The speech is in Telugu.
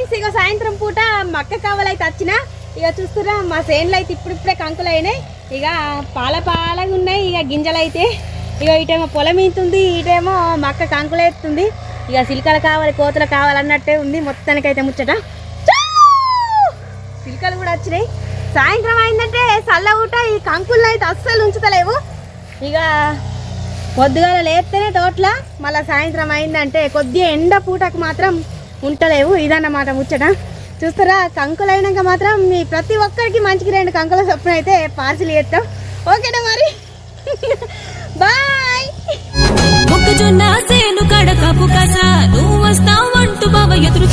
ఫ్రెండ్స్, ఇక సాయంత్రం పూట మక్క కావాలైతే వచ్చిన ఇక చూస్తున్నా మా సేన్లు అయితే ఇప్పుడిప్పుడే కంకులు అయినాయి. ఇక పాలగా ఉన్నాయి. ఇక గింజలు అయితే ఇక ఇటేమో పొలం ఇంతుంది, ఇటేమో మక్క కంకులు ఎత్తుంది. ఇక సిలికలు కావాలి, కోతలు కావాలన్నట్టే ఉంది. మొత్తానికైతే ముచ్చట సిలికలు కూడా వచ్చినాయి. సాయంత్రం అయిందంటే చల్ల ఊట ఈ కంకుల్లో అయితే అస్సలు ఉంచుతలేవు. ఇక పొద్దుగాల లేస్తేనే తోటల, మళ్ళీ సాయంత్రం అయిందంటే కొద్దిగా ఎండ పూటకు మాత్రం ఉంటలేవు. ఇదన్నమాట ముచ్చట. చూస్తారా, కంకులు అయినాక మాత్రం మీ ప్రతి ఒక్కరికి మంచికి 2 కంకుల చొప్పున అయితే పార్సిల్ చేస్తాం. ఓకేనా మరి, బాయ్. మొక్కజొన్న సేను కడకపు కస నువ్వు వస్తావంటూ బావ ఎదురు